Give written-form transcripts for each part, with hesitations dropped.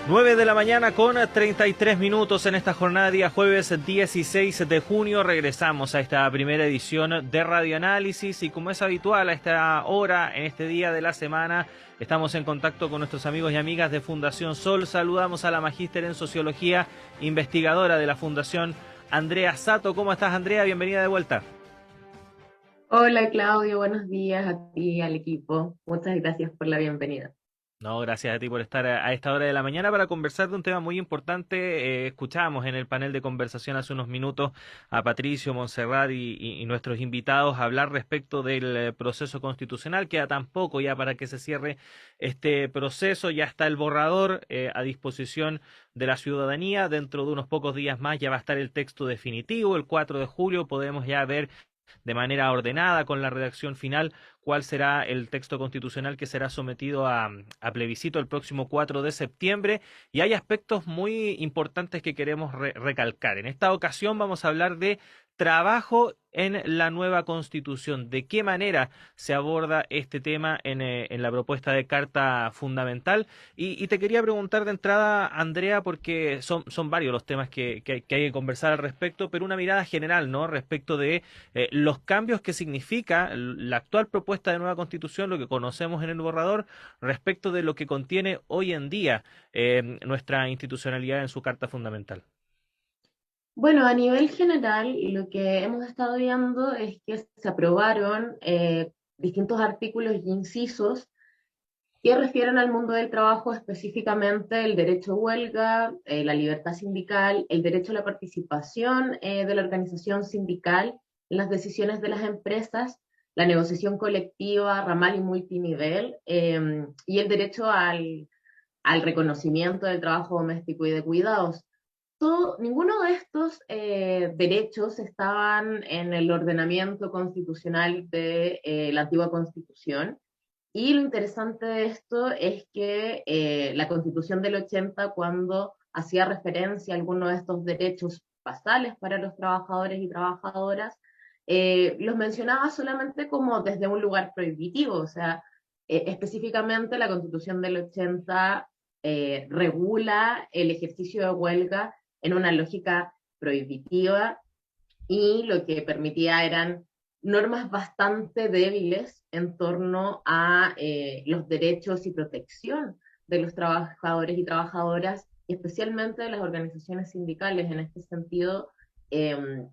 9 de la mañana con 33 minutos en esta jornada, día jueves 16 de junio. Regresamos a esta primera edición de Radioanálisis y como es habitual a esta hora, en este día de la semana, estamos en contacto con nuestros amigos y amigas de Fundación Sol. Saludamos a la magíster en Sociología, investigadora de la Fundación, Andrea Sato. ¿Cómo estás, Andrea? Bienvenida de vuelta. Hola Claudio, buenos días a ti y al equipo. Muchas gracias por la bienvenida. No, gracias a ti por estar a esta hora de la mañana para conversar de un tema muy importante. Escuchábamos en el panel de conversación hace unos minutos a Patricio, Montserrat y nuestros invitados hablar respecto del proceso constitucional. Queda tan poco ya para que se cierre este proceso. Ya está el borrador a disposición de la ciudadanía. Dentro de unos pocos días más ya va a estar el texto definitivo. El 4 de julio podemos ya ver de manera ordenada con la redacción final cuál será el texto constitucional que será sometido a plebiscito el próximo 4 de septiembre. Y hay aspectos muy importantes que queremos recalcar. En esta ocasión vamos a hablar de trabajo en la nueva constitución. ¿De qué manera se aborda este tema en la propuesta de Carta Fundamental? Y te quería preguntar de entrada, Andrea, porque son varios los temas que hay que conversar al respecto, pero una mirada general, ¿no? Respecto de los cambios que significa la actual propuesta de nueva constitución, lo que conocemos en el borrador, respecto de lo que contiene hoy en día nuestra institucionalidad en su Carta Fundamental. Bueno, a nivel general, lo que hemos estado viendo es que se aprobaron distintos artículos y incisos que refieren al mundo del trabajo, específicamente el derecho a huelga, la libertad sindical, el derecho a la participación de la organización sindical en las decisiones de las empresas, la negociación colectiva, ramal y multinivel, y el derecho al reconocimiento del trabajo doméstico y de cuidados. Ninguno de estos derechos estaban en el ordenamiento constitucional de la antigua Constitución. Y lo interesante de esto es que la Constitución del 80, cuando hacía referencia a algunos de estos derechos basales para los trabajadores y trabajadoras, los mencionaba solamente como desde un lugar prohibitivo, o sea, específicamente la Constitución del 80 regula el ejercicio de huelga en una lógica prohibitiva y lo que permitía eran normas bastante débiles en torno a los derechos y protección de los trabajadores y trabajadoras, y especialmente de las organizaciones sindicales. En este sentido, eh,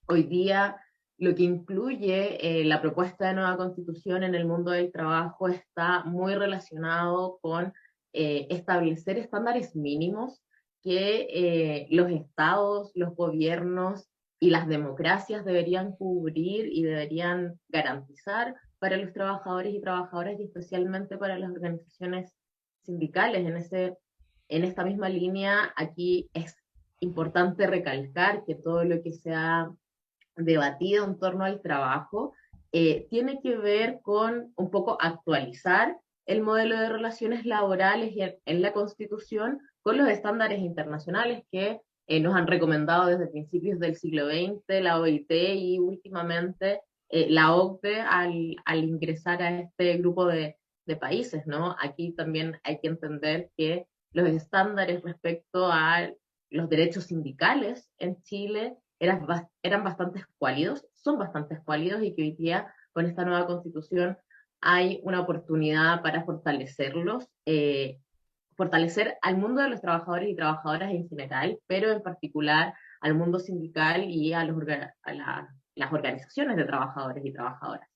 hoy día lo que incluye la propuesta de nueva constitución en el mundo del trabajo está muy relacionado con establecer estándares mínimos que los estados, los gobiernos y las democracias deberían cubrir y deberían garantizar para los trabajadores y trabajadoras y especialmente para las organizaciones sindicales. En esta misma línea, aquí es importante recalcar que todo lo que se ha debatido en torno al trabajo tiene que ver con un poco actualizar el modelo de relaciones laborales y en la Constitución con los estándares internacionales que nos han recomendado desde principios del siglo XX, la OIT y últimamente la OCDE al ingresar a este grupo de países, ¿no? Aquí también hay que entender que los estándares respecto a los derechos sindicales en Chile eran bastante escuálidos, son bastante escuálidos y que hoy día con esta nueva constitución hay una oportunidad para fortalecerlos, fortalecer al mundo de los trabajadores y trabajadoras en general, pero en particular al mundo sindical y las organizaciones de trabajadores y trabajadoras.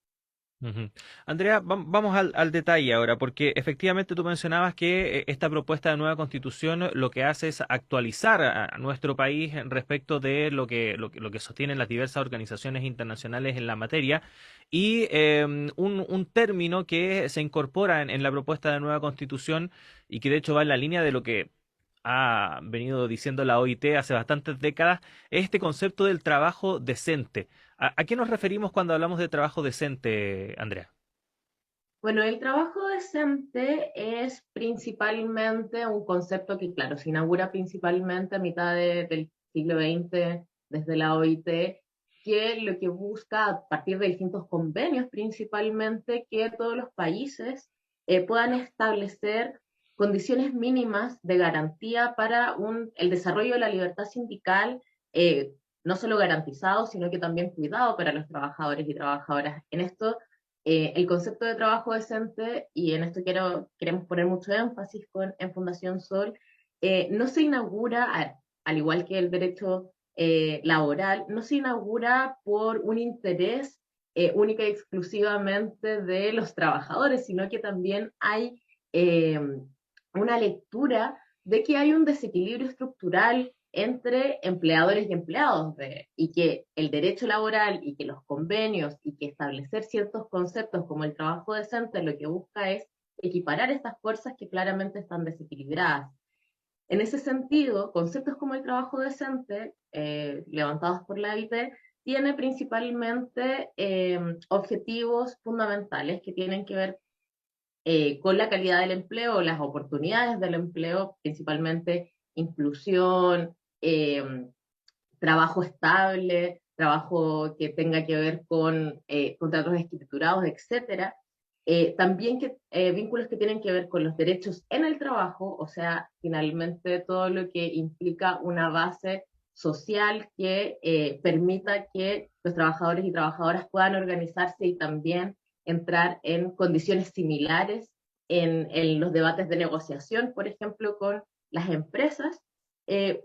Ujú. Andrea, vamos al detalle ahora, porque efectivamente tú mencionabas que esta propuesta de nueva constitución lo que hace es actualizar a nuestro país respecto de lo que sostienen las diversas organizaciones internacionales en la materia y un término que se incorpora en la propuesta de nueva constitución y que de hecho va en la línea de lo que ha venido diciendo la OIT hace bastantes décadas, es este concepto del trabajo decente. ¿A qué nos referimos cuando hablamos de trabajo decente, Andrea? Bueno, el trabajo decente es principalmente un concepto que, claro, se inaugura principalmente a mitad del siglo XX desde la OIT, que lo que busca a partir de distintos convenios principalmente que todos los países puedan establecer condiciones mínimas de garantía para el desarrollo de la libertad sindical, no solo garantizado, sino que también cuidado para los trabajadores y trabajadoras. En esto, el concepto de trabajo decente, y en esto queremos poner mucho énfasis en Fundación Sol, no se inaugura, al igual que el derecho laboral, no se inaugura por un interés única y exclusivamente de los trabajadores, sino que también hay eh, una lectura de que hay un desequilibrio estructural entre empleadores y empleados, y que el derecho laboral y que los convenios y que establecer ciertos conceptos como el trabajo decente lo que busca es equiparar estas fuerzas que claramente están desequilibradas. En ese sentido, conceptos como el trabajo decente, levantados por la OIT, tiene principalmente objetivos fundamentales que tienen que ver con la calidad del empleo, las oportunidades del empleo, principalmente inclusión, trabajo estable, trabajo que tenga que ver con contratos escriturados, etcétera. También vínculos que tienen que ver con los derechos en el trabajo, o sea, finalmente todo lo que implica una base social que permita que los trabajadores y trabajadoras puedan organizarse y también entrar en condiciones similares los debates de negociación, por ejemplo, con las empresas.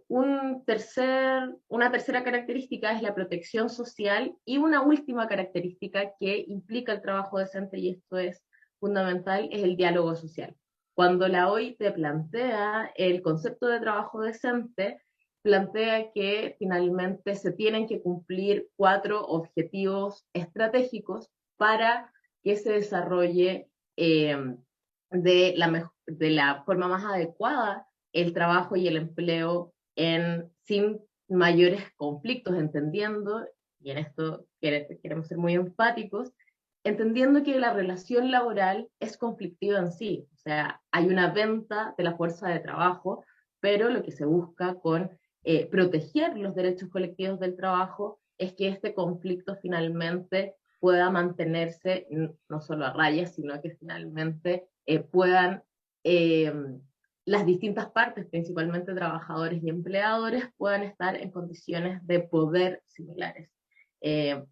Una tercera característica es la protección social y una última característica que implica el trabajo decente, y esto es fundamental, es el diálogo social. Cuando la OIT plantea el concepto de trabajo decente, plantea que finalmente se tienen que cumplir 4 objetivos estratégicos para que se desarrolle de la forma más adecuada el trabajo y el empleo sin mayores conflictos, entendiendo, y en esto queremos ser muy enfáticos, entendiendo que la relación laboral es conflictiva en sí, o sea, hay una venta de la fuerza de trabajo, pero lo que se busca con proteger los derechos colectivos del trabajo es que este conflicto finalmente pueda mantenerse no solo a raya, sino que finalmente puedan eh, las distintas partes, principalmente trabajadores y empleadores, puedan estar en condiciones de poder similares. Eh,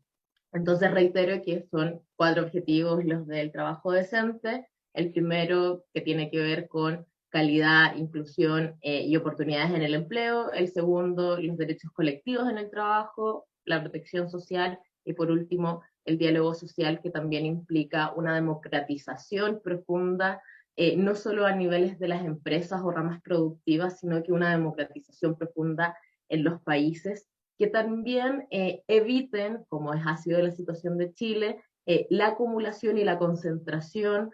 entonces reitero que son 4 objetivos los del trabajo decente. El primero que tiene que ver con calidad, inclusión y oportunidades en el empleo. El segundo, los derechos colectivos en el trabajo, la protección social y por último, el diálogo social que también implica una democratización profunda, no solo a niveles de las empresas o ramas productivas, sino que una democratización profunda en los países que también eviten, como ha sido la situación de Chile, la acumulación y la concentración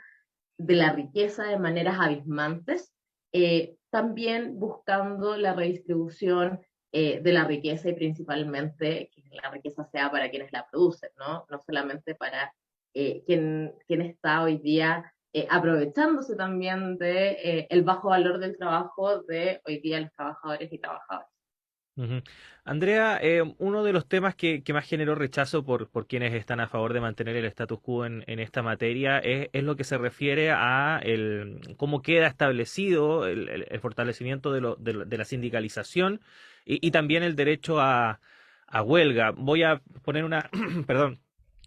de la riqueza de maneras abismantes, también buscando la redistribución de la riqueza y principalmente que la riqueza sea para quienes la producen, ¿no? No solamente para quien está hoy día aprovechándose también de el bajo valor del trabajo de hoy día los trabajadores y trabajadoras. Ujú. Andrea, uno de los temas que más generó rechazo por quienes están a favor de mantener el status quo en esta materia es lo que se refiere a cómo queda establecido el fortalecimiento de la sindicalización y también el derecho a huelga. Voy a poner una, perdón,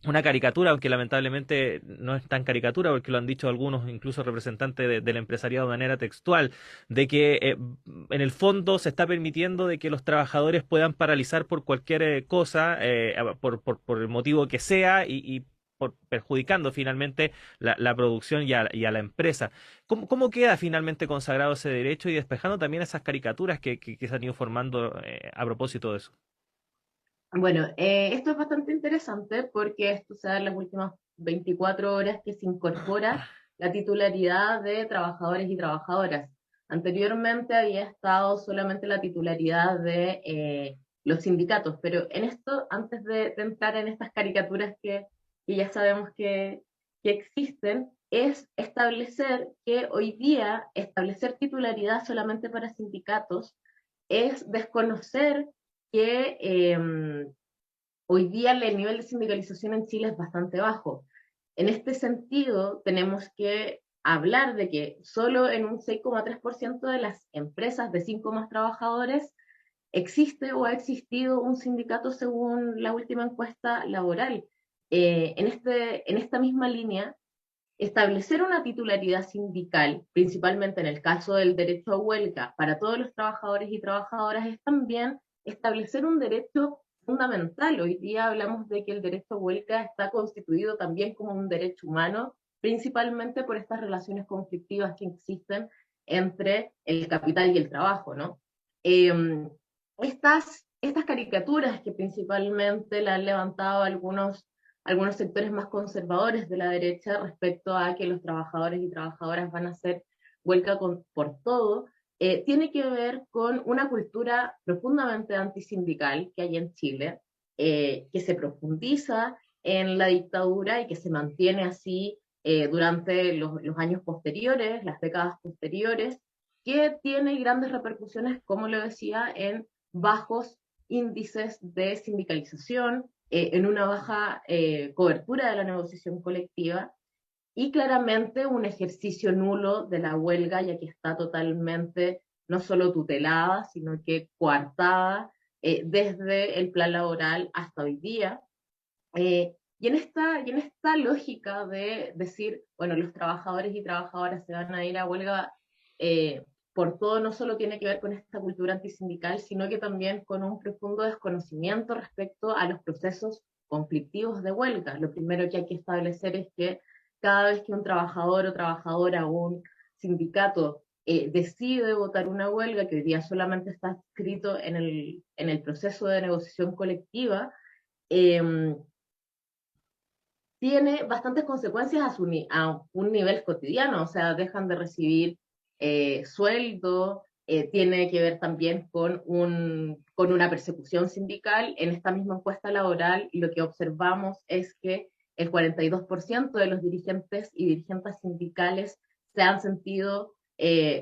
una caricatura, aunque lamentablemente no es tan caricatura, porque lo han dicho algunos, incluso representantes del empresariado de manera textual, de que en el fondo se está permitiendo de que los trabajadores puedan paralizar por cualquier cosa, por el motivo que sea, y perjudicando finalmente la producción y a la empresa. ¿Cómo queda finalmente consagrado ese derecho y despejando también esas caricaturas que se han ido formando a propósito de eso? Bueno, esto es bastante interesante porque esto se da en las últimas 24 horas que se incorpora la titularidad de trabajadores y trabajadoras. Anteriormente había estado solamente la titularidad de los sindicatos, pero en esto, antes de entrar en estas caricaturas que ya sabemos que existen, es establecer que hoy día establecer titularidad solamente para sindicatos es desconocer que hoy día el nivel de sindicalización en Chile es bastante bajo. En este sentido, tenemos que hablar de que solo en un 6,3% de las empresas de 5 más trabajadores existe o ha existido un sindicato según la última encuesta laboral. En esta misma línea, establecer una titularidad sindical, principalmente en el caso del derecho a huelga para todos los trabajadores y trabajadoras, es también establecer un derecho fundamental. Hoy día hablamos de que el derecho a huelga está constituido también como un derecho humano, principalmente por estas relaciones conflictivas que existen entre el capital y el trabajo, ¿no? Estas caricaturas que principalmente la han levantado algunos sectores más conservadores de la derecha respecto a que los trabajadores y trabajadoras van a hacer huelga por todo, tiene que ver con una cultura profundamente antisindical que hay en Chile, que se profundiza en la dictadura y que se mantiene así durante los años posteriores, las décadas posteriores, que tiene grandes repercusiones, como lo decía, en bajos índices de sindicalización, en una baja cobertura de la negociación colectiva y claramente un ejercicio nulo de la huelga, ya que está totalmente no solo tutelada, sino que coartada desde el plan laboral hasta hoy día. Y en esta lógica de decir, bueno, los trabajadores y trabajadoras se van a ir a huelga eh, por todo, no solo tiene que ver con esta cultura antisindical, sino que también con un profundo desconocimiento respecto a los procesos conflictivos de huelga. Lo primero que hay que establecer es que cada vez que un trabajador o trabajadora o un sindicato decide votar una huelga, que hoy día solamente está escrito en el proceso de negociación colectiva, eh, tiene bastantes consecuencias a un nivel cotidiano, o sea, dejan de recibir sueldo, tiene que ver también con una persecución sindical. En esta misma encuesta laboral, lo que observamos es que el 42% de los dirigentes y dirigentes sindicales se han sentido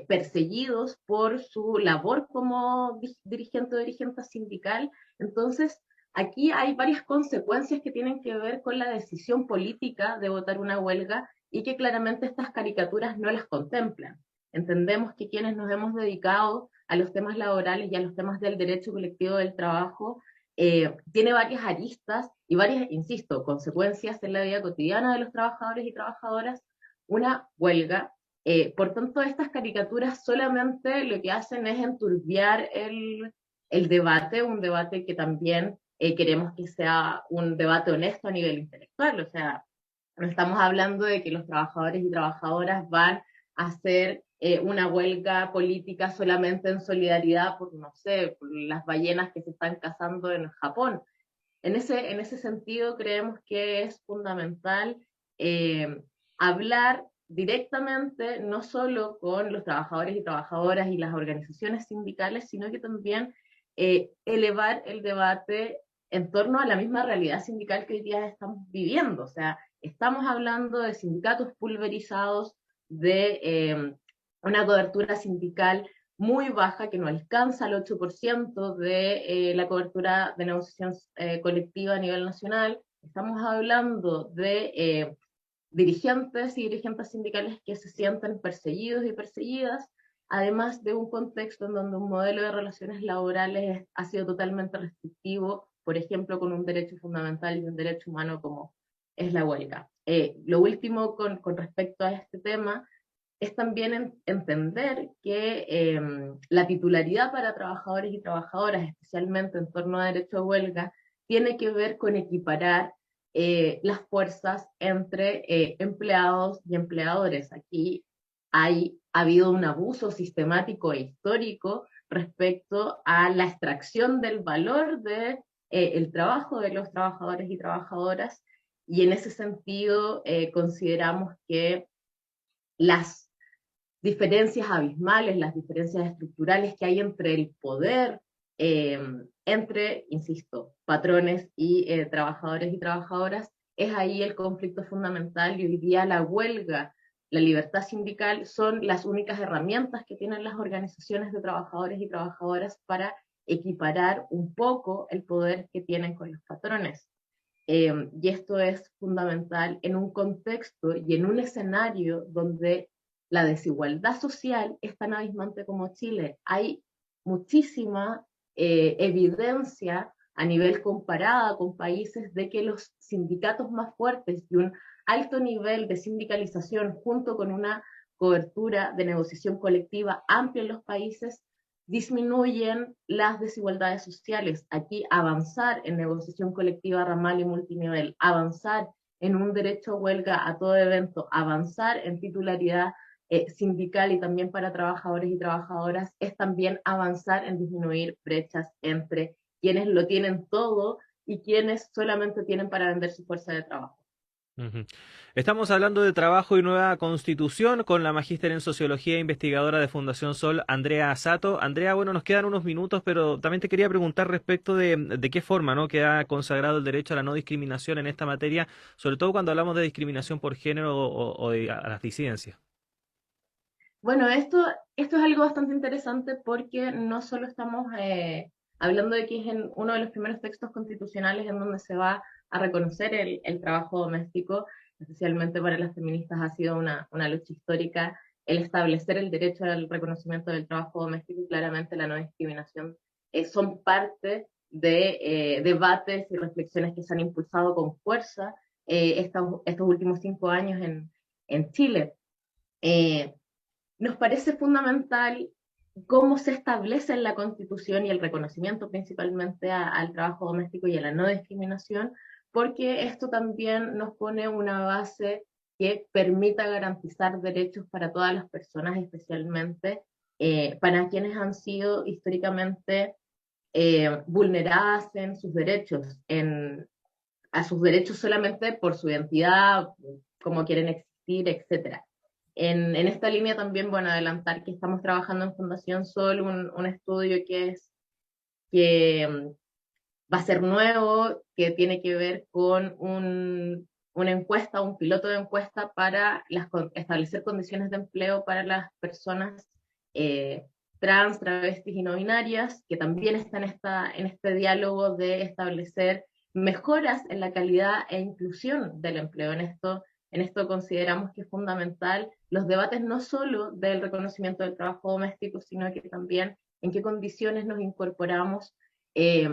perseguidos por su labor como dirigente o dirigente sindical. Entonces, aquí hay varias consecuencias que tienen que ver con la decisión política de votar una huelga y que claramente estas caricaturas no las contemplan. Entendemos que quienes nos hemos dedicado a los temas laborales y a los temas del derecho colectivo del trabajo tiene varias aristas y varias, insisto, consecuencias en la vida cotidiana de los trabajadores y trabajadoras. Una huelga. Por tanto, estas caricaturas solamente lo que hacen es enturbiar el debate, un debate que también queremos que sea un debate honesto a nivel intelectual, o sea, no estamos hablando de que los trabajadores y trabajadoras van a hacer una huelga política solamente en solidaridad por, no sé, por las ballenas que se están cazando en Japón. En ese sentido, creemos que es fundamental eh, hablar directamente, no solo con los trabajadores y trabajadoras y las organizaciones sindicales, sino que también elevar el debate en torno a la misma realidad sindical que hoy día estamos viviendo. O sea, estamos hablando de sindicatos pulverizados, de una cobertura sindical muy baja, que no alcanza el 8% de la cobertura de negociación colectiva a nivel nacional. Estamos hablando de dirigentes y dirigentes sindicales que se sienten perseguidos y perseguidas, además de un contexto en donde un modelo de relaciones laborales ha sido totalmente restrictivo, por ejemplo, con un derecho fundamental y un derecho humano como es la huelga. Lo último con respecto a este tema es también entender que la titularidad para trabajadores y trabajadoras, especialmente en torno a derecho a huelga, tiene que ver con equiparar las fuerzas entre empleados y empleadores. Aquí ha habido un abuso sistemático e histórico respecto a la extracción del valor de el trabajo de los trabajadores y trabajadoras, y en ese sentido consideramos que las diferencias abismales, las diferencias estructurales que hay entre el poder, eh, entre, insisto, patrones y trabajadores y trabajadoras, es ahí el conflicto fundamental, y hoy día la huelga, la libertad sindical son las únicas herramientas que tienen las organizaciones de trabajadores y trabajadoras para equiparar un poco el poder que tienen con los patrones. Y esto es fundamental en un contexto y en un escenario donde la desigualdad social es tan abismante como Chile. Hay muchísima evidencia a nivel comparada con países de que los sindicatos más fuertes y un alto nivel de sindicalización junto con una cobertura de negociación colectiva amplia en los países disminuyen las desigualdades sociales. Aquí avanzar en negociación colectiva ramal y multinivel, avanzar en un derecho a huelga a todo evento, avanzar en titularidad sindical y también para trabajadores y trabajadoras, es también avanzar en disminuir brechas entre quienes lo tienen todo y quienes solamente tienen para vender su fuerza de trabajo. Ujú. Estamos hablando de trabajo y nueva constitución con la magíster en sociología e investigadora de Fundación Sol, Andrea Sato. Andrea, bueno, nos quedan unos minutos, pero también te quería preguntar respecto de qué forma, ¿no?, queda consagrado el derecho a la no discriminación en esta materia, sobre todo cuando hablamos de discriminación por género o de a las disidencias. Bueno, esto es algo bastante interesante porque no solo estamos hablando de que es en uno de los primeros textos constitucionales en donde se va a reconocer el trabajo doméstico, especialmente para las feministas ha sido una lucha histórica el establecer el derecho al reconocimiento del trabajo doméstico y claramente la no discriminación son parte de debates y reflexiones que se han impulsado con fuerza estos últimos 5 años en Chile. Eh, Nos parece fundamental cómo se establece en la Constitución y el reconocimiento principalmente al trabajo doméstico y a la no discriminación, porque esto también nos pone una base que permita garantizar derechos para todas las personas, especialmente para quienes han sido históricamente vulneradas en sus derechos, a sus derechos solamente por su identidad, cómo quieren existir, etcétera. En esta línea también, bueno, adelantar que estamos trabajando en Fundación Sol un estudio que va a ser nuevo, que tiene que ver con una encuesta, un piloto de encuesta para establecer condiciones de empleo para las personas eh, trans, travestis y no binarias, que también está en este diálogo de establecer mejoras en la calidad e inclusión del empleo. En esto consideramos que es fundamental los debates no solo del reconocimiento del trabajo doméstico, sino que también en qué condiciones nos incorporamos eh,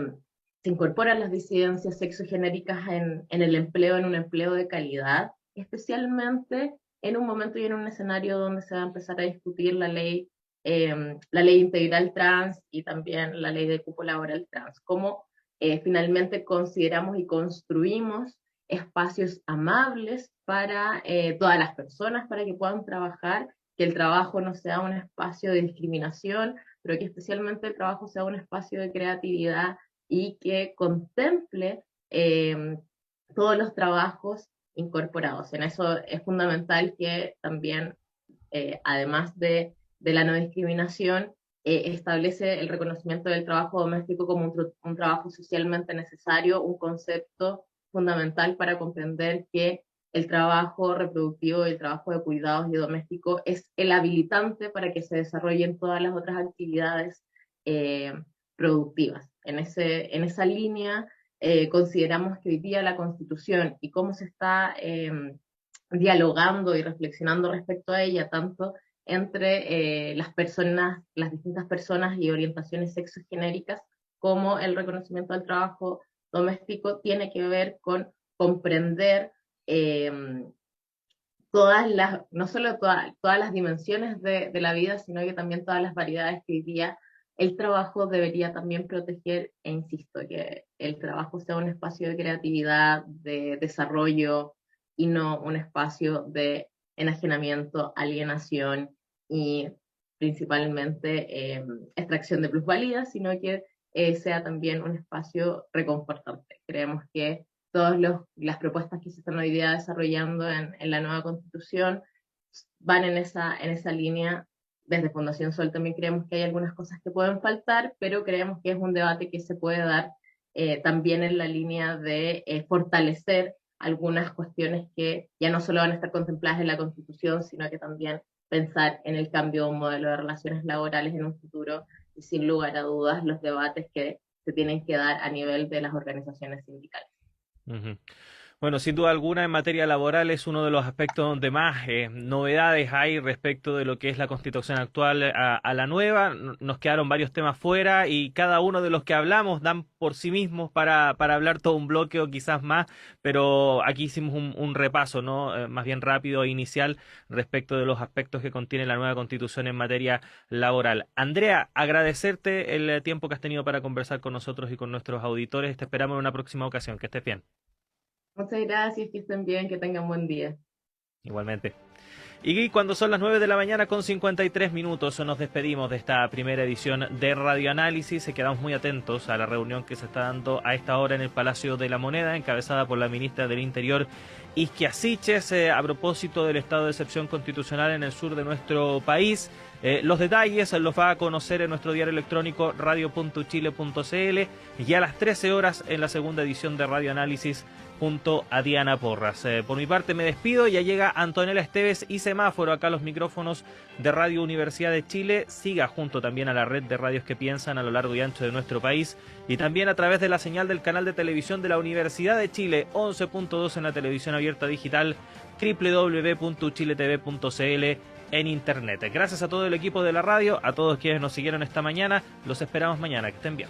se incorporan las disidencias sexogenéricas en el empleo, en un empleo de calidad, especialmente en un momento y en un escenario donde se va a empezar a discutir la ley integral trans y también la ley de cupo laboral trans, cómo finalmente consideramos y construimos espacios amables para todas las personas, para que puedan trabajar, que el trabajo no sea un espacio de discriminación, pero que especialmente el trabajo sea un espacio de creatividad y que contemple todos los trabajos incorporados. En eso es fundamental que también, además de la no discriminación, establece el reconocimiento del trabajo doméstico como un trabajo socialmente necesario, un concepto fundamental para comprender que el trabajo reproductivo y el trabajo de cuidados y doméstico es el habilitante para que se desarrollen todas las otras actividades eh, productivas. En esa línea, consideramos que hoy día la Constitución y cómo se está dialogando y reflexionando respecto a ella, tanto entre las personas, las distintas personas y orientaciones sexogenéricas, como el reconocimiento del trabajo doméstico, tiene que ver con comprender eh, no solo todas las dimensiones de la vida, sino que también todas las variedades que hoy día el trabajo debería también proteger, e insisto, que el trabajo sea un espacio de creatividad, de desarrollo y no un espacio de enajenamiento, alienación y principalmente extracción de plusvalías, sino que sea también un espacio reconfortante. Creemos que todas las propuestas que se están hoy día desarrollando en la nueva constitución van en esa línea. Desde Fundación Sol también creemos que hay algunas cosas que pueden faltar, pero creemos que es un debate que se puede dar también en la línea de fortalecer algunas cuestiones que ya no solo van a estar contempladas en la Constitución, sino que también pensar en el cambio de un modelo de relaciones laborales en un futuro y sin lugar a dudas los debates que se tienen que dar a nivel de las organizaciones sindicales. Ujú. Bueno, sin duda alguna en materia laboral es uno de los aspectos donde más novedades hay respecto de lo que es la constitución actual a la nueva. Nos quedaron varios temas fuera y cada uno de los que hablamos dan por sí mismos para hablar todo un bloque o quizás más, pero aquí hicimos un repaso, ¿no? Más bien rápido e inicial respecto de los aspectos que contiene la nueva constitución en materia laboral. Andrea, agradecerte el tiempo que has tenido para conversar con nosotros y con nuestros auditores. Te esperamos en una próxima ocasión. Que estés bien. Muchas gracias, que estén bien, que tengan buen día. Igualmente. Y cuando son las 9 de la mañana con 53 minutos nos despedimos de esta primera edición de Radio Análisis. Quedamos muy atentos a la reunión que se está dando a esta hora en el Palacio de la Moneda, encabezada por la ministra del Interior, Isquia Siches, a propósito del estado de excepción constitucional en el sur de nuestro país. Los detalles los va a conocer en nuestro diario electrónico radio.chile.cl y a las 13 horas en la segunda edición de Radio Análisis junto a Diana Porras. Por mi parte me despido, ya llega Antonella Esteves y Semáforo acá a los micrófonos de Radio Universidad de Chile. Siga junto también a la red de radios que piensan a lo largo y ancho de nuestro país y también a través de la señal del canal de televisión de la Universidad de Chile, 11.2 en la televisión abierta digital, www.chiletv.cl en internet. Gracias a todo el equipo de la radio, a todos quienes nos siguieron esta mañana, los esperamos mañana, que estén bien.